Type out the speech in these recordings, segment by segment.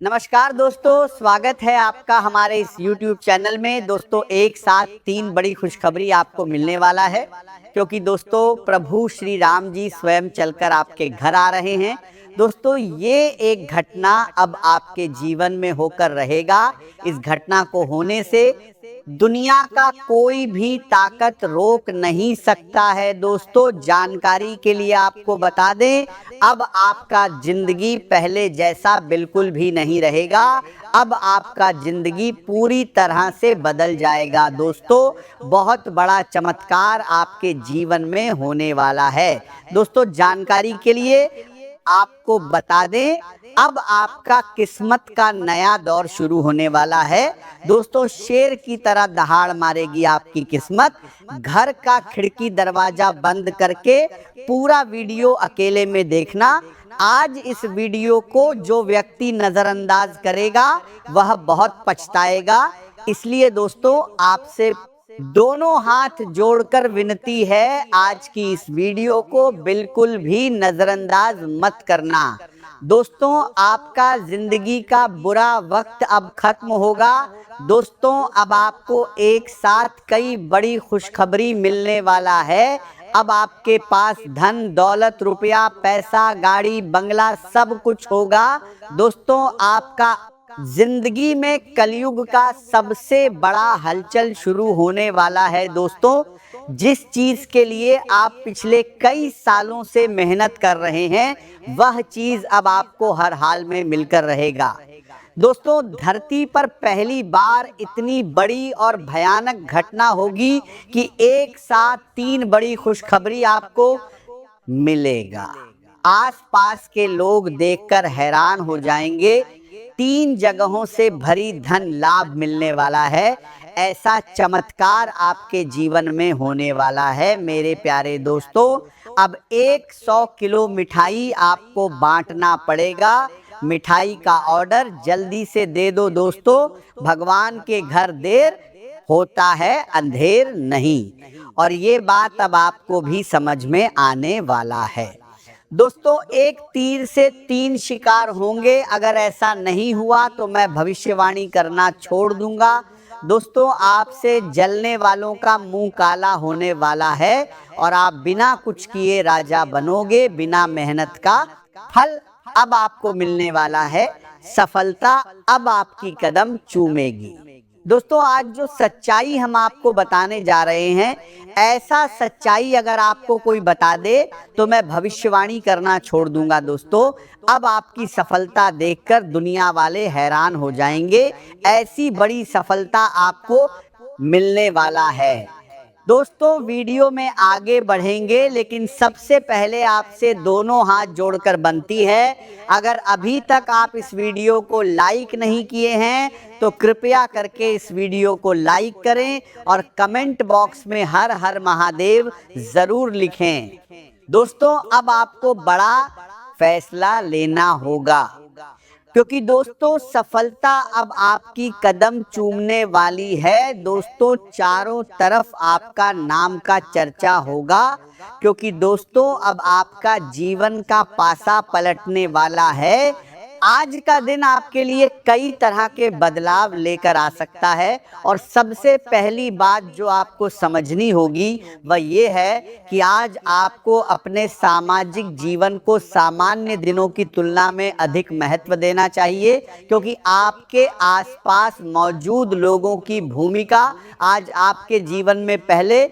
नमस्कार दोस्तों, स्वागत है आपका हमारे इस YouTube चैनल में। दोस्तों, एक साथ 3 बड़ी खुशखबरी आपको मिलने वाला है, क्योंकि दोस्तों प्रभु श्री राम जी स्वयं चलकर आपके घर आ रहे हैं। दोस्तों, ये एक घटना अब आपके जीवन में होकर रहेगा। इस घटना को होने से दुनिया का कोई भी ताकत रोक नहीं सकता है। दोस्तों, जानकारी के लिए आपको बता दें, अब आपका जिंदगी पहले जैसा बिल्कुल भी नहीं रहेगा। अब आपका जिंदगी पूरी तरह से बदल जाएगा। दोस्तों, बहुत बड़ा चमत्कार आपके जीवन में होने वाला है। दोस्तों, जानकारी के लिए आपको बता दें, अब आपका किस्मत का नया दौर शुरू होने वाला है। दोस्तों, शेर की तरह दहाड़ मारेगी आपकी किस्मत। घर का खिड़की दरवाजा बंद करके पूरा वीडियो अकेले में देखना। आज इस वीडियो को जो व्यक्ति नजरअंदाज करेगा वह बहुत पछताएगा। इसलिए दोस्तों, आपसे दोनों हाथ जोड़कर विनती है, आज की इस वीडियो को बिल्कुल भी नजरअंदाज मत करना। दोस्तों, आपका जिंदगी का बुरा वक्त अब खत्म होगा। दोस्तों, अब आपको एक साथ कई बड़ी खुशखबरी मिलने वाला है। अब आपके पास धन दौलत रुपया पैसा गाड़ी बंगला सब कुछ होगा। दोस्तों, आपका जिंदगी में कलयुग का सबसे बड़ा हलचल शुरू होने वाला है। दोस्तों, जिस चीज के लिए आप पिछले कई सालों से मेहनत कर रहे हैं, वह चीज अब आपको हर हाल में मिलकर रहेगा। दोस्तों, धरती पर पहली बार इतनी बड़ी और भयानक घटना होगी कि एक साथ 3 बड़ी खुशखबरी आपको मिलेगा। आसपास के लोग देखकर हैरान हो जाएंगे। 3 जगहों से भरी धन लाभ मिलने वाला है। ऐसा चमत्कार आपके जीवन में होने वाला है। मेरे प्यारे दोस्तों, अब 100 किलो मिठाई आपको बांटना पड़ेगा। मिठाई का ऑर्डर जल्दी से दे दो दोस्तों। भगवान के घर देर होता है, अंधेर नहीं। और ये बात अब आपको भी समझ में आने वाला है। दोस्तों, एक तीर से 3 शिकार होंगे। अगर ऐसा नहीं हुआ तो मैं भविष्यवाणी करना छोड़ दूंगा। दोस्तों, आपसे जलने वालों का मुंह काला होने वाला है और आप बिना कुछ किए राजा बनोगे। बिना मेहनत का फल अब आपको मिलने वाला है। सफलता अब आपकी कदम चूमेगी। दोस्तों, आज जो सच्चाई हम आपको बताने जा रहे हैं, ऐसा सच्चाई अगर आपको कोई बता दे तो मैं भविष्यवाणी करना छोड़ दूंगा। दोस्तों, अब आपकी सफलता देखकर दुनिया वाले हैरान हो जाएंगे। ऐसी बड़ी सफलता आपको मिलने वाला है। दोस्तों, वीडियो में आगे बढ़ेंगे, लेकिन सबसे पहले आपसे दोनों हाथ जोड़कर बनती है, अगर अभी तक आप इस वीडियो को लाइक नहीं किए हैं तो कृपया करके इस वीडियो को लाइक करें और कमेंट बॉक्स में हर हर महादेव जरूर लिखें। दोस्तों, अब आपको बड़ा फैसला लेना होगा, क्योंकि दोस्तों सफलता अब आपकी कदम चूमने वाली है। दोस्तों, चारों तरफ आपका नाम का चर्चा होगा, क्योंकि दोस्तों अब आपका जीवन का पासा पलटने वाला है। आज का दिन आपके लिए कई तरह के बदलाव लेकर आ सकता है, और सबसे पहली बात जो आपको समझनी होगी वह ये है कि आज आपको अपने सामाजिक जीवन को सामान्य दिनों की तुलना में अधिक महत्व देना चाहिए, क्योंकि आपके आसपास मौजूद लोगों की भूमिका आज आपके जीवन में पहले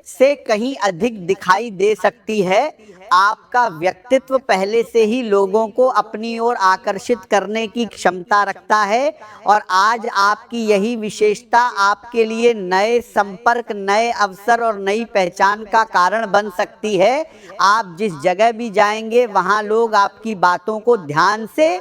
से कहीं अधिक दिखाई दे सकती है। आपका व्यक्तित्व पहले से ही लोगों को अपनी ओर आकर्षित करने की क्षमता रखता है, और आज आपकी यही विशेषता आपके लिए नए संपर्क, नए अवसर और नई पहचान का कारण बन सकती है। आप जिस जगह भी जाएंगे वहां लोग आपकी बातों को ध्यान से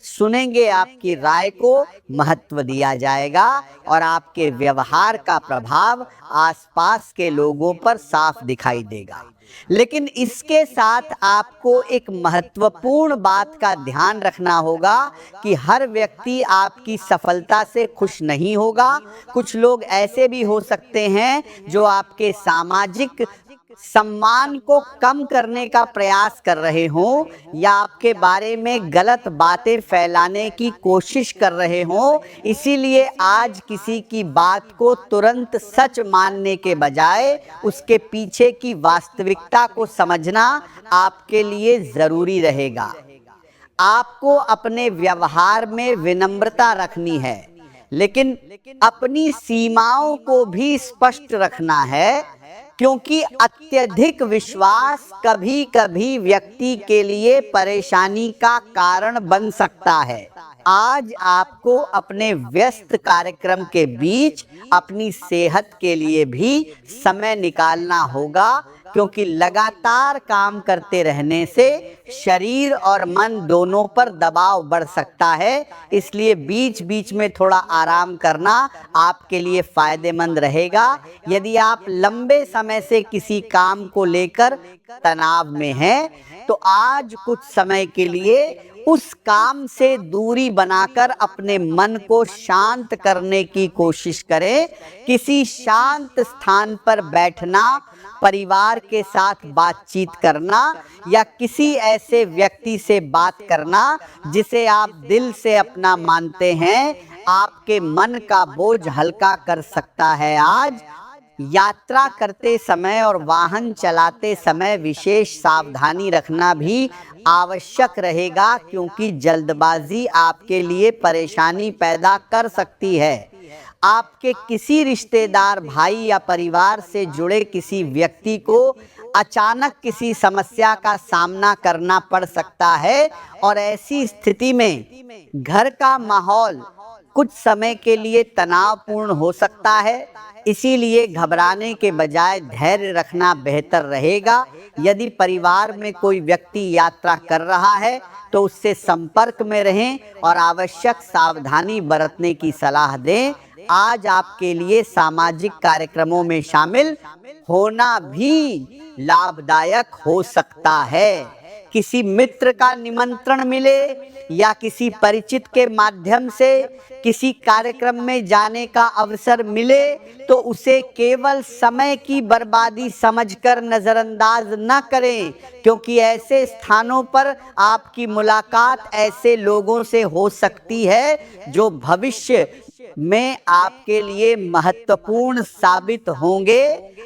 सुनेंगे, आपकी राय को महत्व दिया जाएगा, और आपके व्यवहार का प्रभाव आसपास के लोगों पर साफ दिखाई देगा। लेकिन इसके साथ आपको एक महत्वपूर्ण बात का ध्यान रखना होगा कि हर व्यक्ति आपकी सफलता से खुश नहीं होगा। कुछ लोग ऐसे भी हो सकते हैं जो आपके सामाजिक सम्मान को कम करने का प्रयास कर रहे हों या आपके बारे में गलत बातें फैलाने की कोशिश कर रहे हों, इसीलिए आज किसी की बात को तुरंत सच मानने के बजाय उसके पीछे की वास्तविकता को समझना आपके लिए जरूरी रहेगा। आपको अपने व्यवहार में विनम्रता रखनी है, लेकिन अपनी सीमाओं को भी स्पष्ट रखना है, क्योंकि अत्यधिक विश्वास कभी कभी व्यक्ति के लिए परेशानी का कारण बन सकता है। आज आपको अपने व्यस्त कार्यक्रम के बीच अपनी सेहत के लिए भी समय निकालना होगा, क्योंकि लगातार काम करते रहने से शरीर और मन दोनों पर दबाव बढ़ सकता है। इसलिए बीच बीच में थोड़ा आराम करना आपके लिए फायदेमंद रहेगा। यदि आप लंबे समय से किसी काम को लेकर तनाव में हैं, तो आज कुछ समय के लिए उस काम से दूरी बनाकर अपने मन को शांत करने की कोशिश करें। किसी शांत स्थान पर बैठना, परिवार के साथ बातचीत करना या किसी ऐसे व्यक्ति से बात करना जिसे आप दिल से अपना मानते हैं, आपके मन का बोझ हल्का कर सकता है। आज यात्रा करते समय और वाहन चलाते समय विशेष सावधानी रखना भी आवश्यक रहेगा, क्योंकि जल्दबाजी आपके लिए परेशानी पैदा कर सकती है। आपके किसी रिश्तेदार, भाई या परिवार से जुड़े किसी व्यक्ति को अचानक किसी समस्या का सामना करना पड़ सकता है और ऐसी स्थिति में घर का माहौल कुछ समय के लिए तनावपूर्ण हो सकता है। इसीलिए घबराने के बजाय धैर्य रखना बेहतर रहेगा। यदि परिवार में कोई व्यक्ति यात्रा कर रहा है तो उससे संपर्क में रहें और आवश्यक सावधानी बरतने की सलाह दें। आज आपके लिए सामाजिक कार्यक्रमों में शामिल होना भी लाभदायक हो सकता है। किसी मित्र का निमंत्रण मिले या किसी परिचित के माध्यम से किसी कार्यक्रम में जाने का अवसर मिले तो उसे केवल समय की बर्बादी समझकर नजरअंदाज न करें, क्योंकि ऐसे स्थानों पर आपकी मुलाकात ऐसे लोगों से हो सकती है जो भविष्य में आपके लिए महत्वपूर्ण साबित होंगे।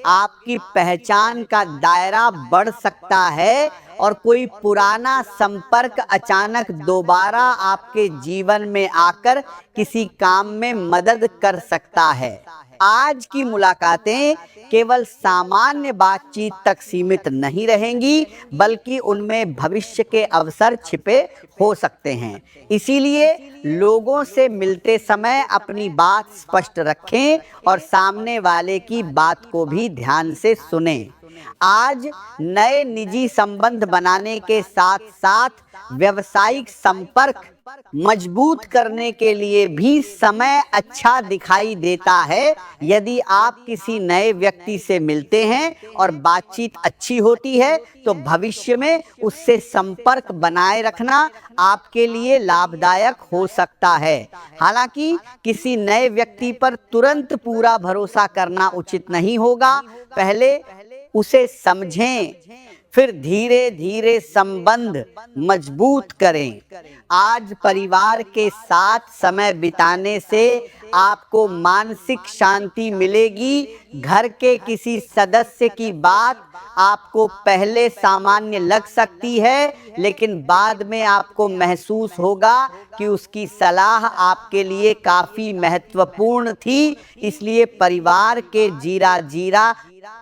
आपकी पहचान का दायरा बढ़ सकता है और कोई पुराना संपर्क अचानक दोबारा आपके जीवन में आकर किसी काम में मदद कर सकता है। आज की मुलाकातें केवल सामान्य बातचीत तक सीमित नहीं रहेंगी, बल्कि उनमें भविष्य के अवसर छिपे हो सकते हैं। इसीलिए लोगों से मिलते समय अपनी बात स्पष्ट रखें और सामने वाले की बात को भी ध्यान से सुनें। आज नए निजी संबंध बनाने के साथ साथ व्यावसायिक संपर्क मजबूत करने के लिए भी समय अच्छा दिखाई देता है। यदि आप किसी नए व्यक्ति से मिलते हैं और बातचीत अच्छी होती है तो भविष्य में उससे संपर्क बनाए रखना आपके लिए लाभदायक हो सकता है। हालांकि किसी नए व्यक्ति पर तुरंत पूरा भरोसा करना उचित नहीं होगा। पहले उसे समझें, फिर धीरे धीरे संबंध मजबूत करें। आज परिवार के साथ समय बिताने से आपको मानसिक शांति मिलेगी। घर के किसी सदस्य की बात आपको पहले सामान्य लग सकती है, लेकिन बाद में आपको महसूस होगा कि उसकी सलाह आपके लिए काफी महत्वपूर्ण थी। इसलिए परिवार के जीरा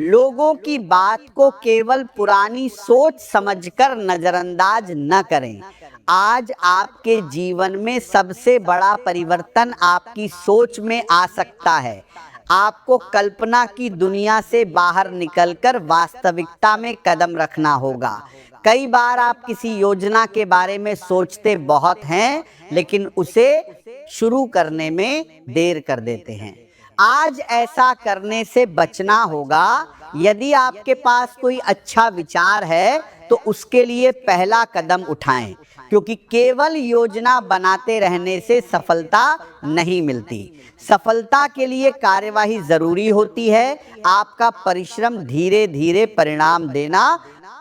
लोगों की बात को केवल पुरानी सोच समझकर नजरअंदाज न करें। आज आपके जीवन में सबसे बड़ा परिवर्तन आपकी सोच में आ सकता है। आपको कल्पना की दुनिया से बाहर निकलकर वास्तविकता में कदम रखना होगा। कई बार आप किसी योजना के बारे में सोचते बहुत हैं, लेकिन उसे शुरू करने में देर कर देते हैं। आज ऐसा करने से बचना होगा। यदि आपके पास कोई अच्छा विचार है तो उसके लिए पहला कदम उठाएं। क्योंकि केवल योजना बनाते रहने से सफलता नहीं मिलती। सफलता के लिए कार्यवाही जरूरी होती है। आपका परिश्रम धीरे धीरे परिणाम देना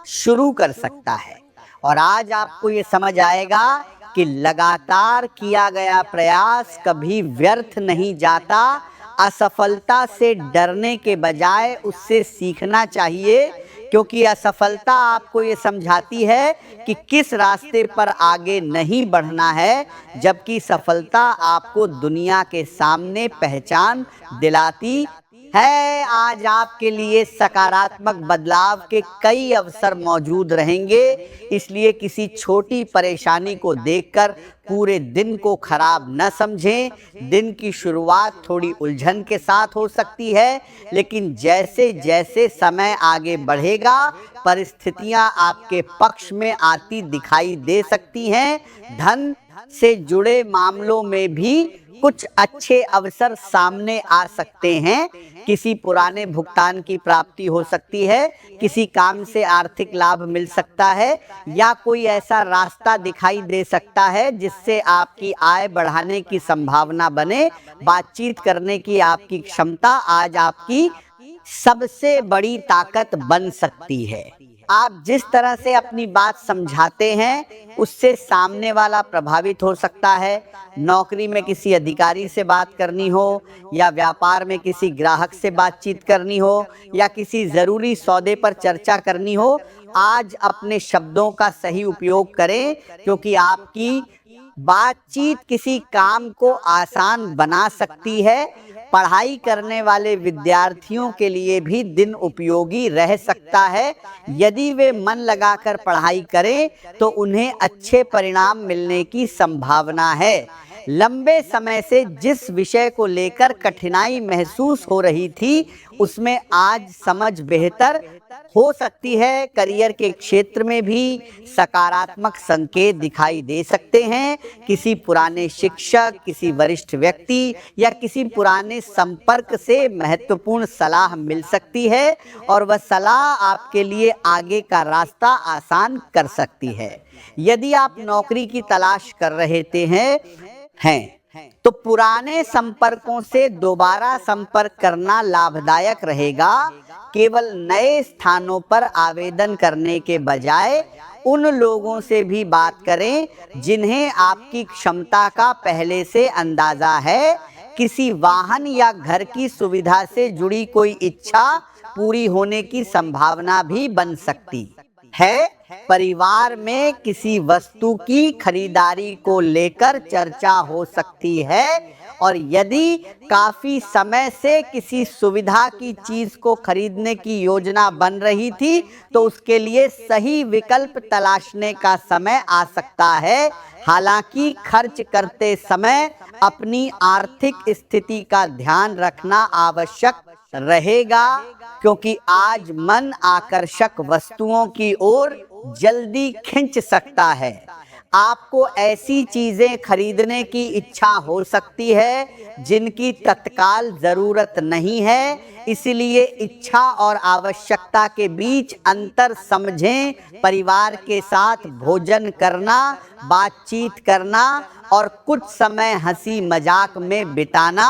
शुरू कर सकता है। और आज आपको ये समझ आएगा कि लगातार किया गया प्रयास कभी व्यर्थ नहीं जाता। असफलता से डरने के बजाय उससे सीखना चाहिए, क्योंकि असफलता आपको ये समझाती है कि किस रास्ते पर आगे नहीं बढ़ना है, जबकि सफलता आपको दुनिया के सामने पहचान दिलाती है। आज आपके लिए सकारात्मक बदलाव के कई अवसर मौजूद रहेंगे, इसलिए किसी छोटी परेशानी को देखकर पूरे दिन को खराब न समझें। दिन की शुरुआत थोड़ी उलझन के साथ हो सकती है, लेकिन जैसे जैसे समय आगे बढ़ेगा परिस्थितियां आपके पक्ष में आती दिखाई दे सकती हैं। धन से जुड़े मामलों में भी कुछ अच्छे अवसर सामने आ सकते हैं। किसी पुराने भुगतान की प्राप्ति हो सकती है, किसी काम से आर्थिक लाभ मिल सकता है, या कोई ऐसा रास्ता दिखाई दे सकता है जिससे आपकी आय बढ़ाने की संभावना बने। बातचीत करने की आपकी क्षमता आज आपकी सबसे बड़ी ताकत बन सकती है। आप जिस तरह से अपनी बात समझाते हैं उससे सामने वाला प्रभावित हो सकता है। नौकरी में किसी अधिकारी से बात करनी हो, या व्यापार में किसी ग्राहक से बातचीत करनी हो, या किसी जरूरी सौदे पर चर्चा करनी हो, आज अपने शब्दों का सही उपयोग करें, क्योंकि आपकी बातचीत किसी काम को आसान बना सकती है। पढ़ाई करने वाले विद्यार्थियों के लिए भी दिन उपयोगी रह सकता है। यदि वे मन लगाकर पढ़ाई करें तो उन्हें अच्छे परिणाम मिलने की संभावना है। लंबे समय से जिस विषय को लेकर कठिनाई महसूस हो रही थी उसमें आज समझ बेहतर हो सकती है। करियर के क्षेत्र में भी सकारात्मक संकेत दिखाई दे सकते हैं। किसी पुराने शिक्षक, किसी वरिष्ठ व्यक्ति या किसी पुराने संपर्क से महत्वपूर्ण सलाह मिल सकती है, और वह सलाह आपके लिए आगे का रास्ता आसान कर सकती है। यदि आप नौकरी की तलाश कर रहे हैं तो पुराने संपर्कों से दोबारा संपर्क करना लाभदायक रहेगा। केवल नए स्थानों पर आवेदन करने के बजाय उन लोगों से भी बात करें जिन्हें आपकी क्षमता का पहले से अंदाजा है। किसी वाहन या घर की सुविधा से जुड़ी कोई इच्छा पूरी होने की संभावना भी बन सकती है। परिवार में किसी वस्तु की खरीदारी को लेकर चर्चा हो सकती है, और यदि काफी समय से किसी सुविधा की चीज को खरीदने की योजना बन रही थी तो उसके लिए सही विकल्प तलाशने का समय आ सकता है। हालांकि खर्च करते समय अपनी आर्थिक स्थिति का ध्यान रखना आवश्यक रहेगा, क्योंकि आज मन आकर्षक वस्तुओं की ओर जल्दी खिंच सकता है। आपको ऐसी चीजें खरीदने की इच्छा हो सकती है जिनकी तत्काल जरूरत नहीं है, इसलिए इच्छा और आवश्यकता के बीच अंतर समझें। परिवार के साथ भोजन करना, बातचीत करना और कुछ समय हंसी मजाक में बिताना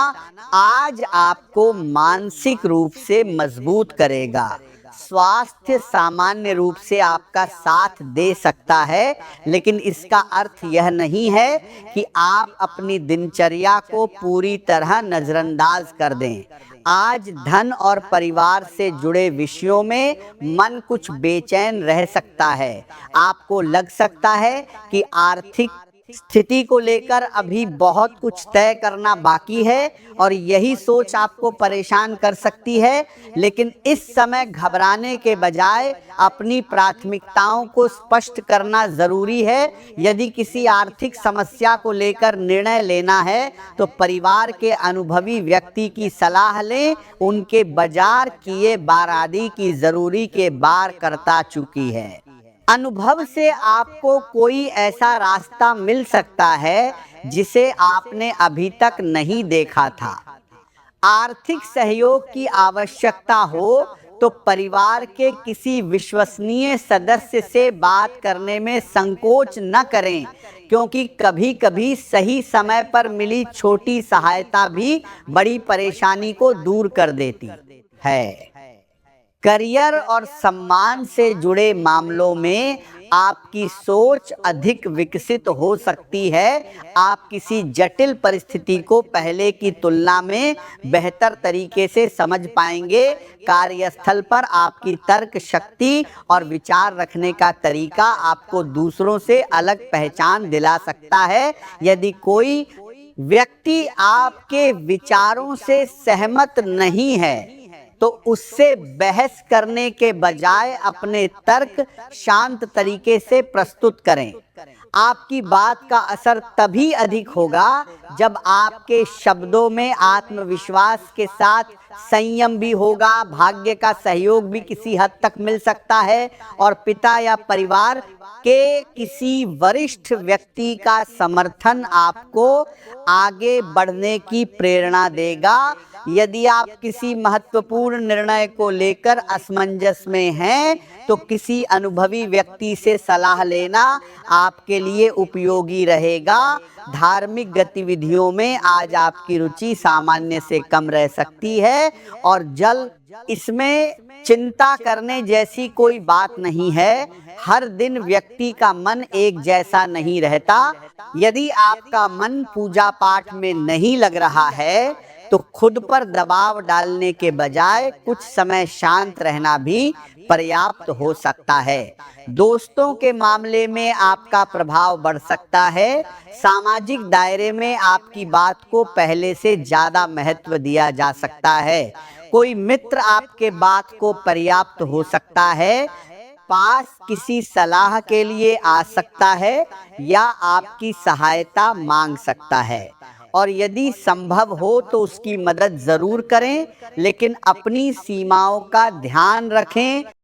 आज आपको मानसिक रूप से मजबूत करेगा। स्वास्थ्य सामान्य रूप से आपका साथ दे सकता है, लेकिन इसका अर्थ यह नहीं है कि आप अपनी दिनचर्या को पूरी तरह नजरअंदाज कर दें। आज धन और परिवार से जुड़े विषयों में मन कुछ बेचैन रह सकता है। आपको लग सकता है कि आर्थिक स्थिति को लेकर अभी बहुत कुछ तय करना बाकी है, और यही सोच आपको परेशान कर सकती है। लेकिन इस समय घबराने के बजाय अपनी प्राथमिकताओं को स्पष्ट करना जरूरी है। यदि किसी आर्थिक समस्या को लेकर निर्णय लेना है तो परिवार के अनुभवी व्यक्ति की सलाह लें। उनके बाजार किए बारादी की जरूरी के बार करता चुकी है। अनुभव से आपको कोई ऐसा रास्ता मिल सकता है जिसे आपने अभी तक नहीं देखा था। आर्थिक सहयोग की आवश्यकता हो तो परिवार के किसी विश्वसनीय सदस्य से बात करने में संकोच न करें, क्योंकि कभी कभी सही समय पर मिली छोटी सहायता भी बड़ी परेशानी को दूर कर देती है। करियर और सम्मान से जुड़े मामलों में आपकी सोच अधिक विकसित हो सकती है। आप किसी जटिल परिस्थिति को पहले की तुलना में बेहतर तरीके से समझ पाएंगे। कार्यस्थल पर आपकी तर्क शक्ति और विचार रखने का तरीका आपको दूसरों से अलग पहचान दिला सकता है। यदि कोई व्यक्ति आपके विचारों से सहमत नहीं है तो उससे बहस करने के बजाय अपने तर्क शांत तरीके से प्रस्तुत करें। आपकी बात का असर तभी अधिक होगा जब आपके शब्दों में आत्मविश्वास के साथ संयम भी होगा। भाग्य का सहयोग भी किसी हद तक मिल सकता है और पिता या परिवार के किसी वरिष्ठ व्यक्ति का समर्थन आपको आगे बढ़ने की प्रेरणा देगा। यदि आप किसी महत्वपूर्ण निर्णय को लेकर असमंजस में हैं तो किसी अनुभवी व्यक्ति से सलाह लेना आपके लिए उपयोगी रहेगा। धार्मिक गतिविधियों में आज आपकी रुचि सामान्य से कम रह सकती है और इसमें चिंता करने जैसी कोई बात नहीं है। हर दिन व्यक्ति का मन एक जैसा नहीं रहता। यदि आपका मन पूजा पाठ में नहीं लग रहा है तो खुद पर दबाव डालने के बजाय कुछ समय शांत रहना भी पर्याप्त हो सकता है। दोस्तों के मामले में आपका प्रभाव बढ़ सकता है। सामाजिक दायरे में आपकी बात को पहले से ज्यादा महत्व दिया जा सकता है। कोई मित्र आपके बात को पर्याप्त हो सकता है, पास किसी सलाह के लिए आ सकता है या आपकी सहायता मांग सकता है और यदि संभव हो तो उसकी मदद जरूर करें, लेकिन अपनी सीमाओं का ध्यान रखें।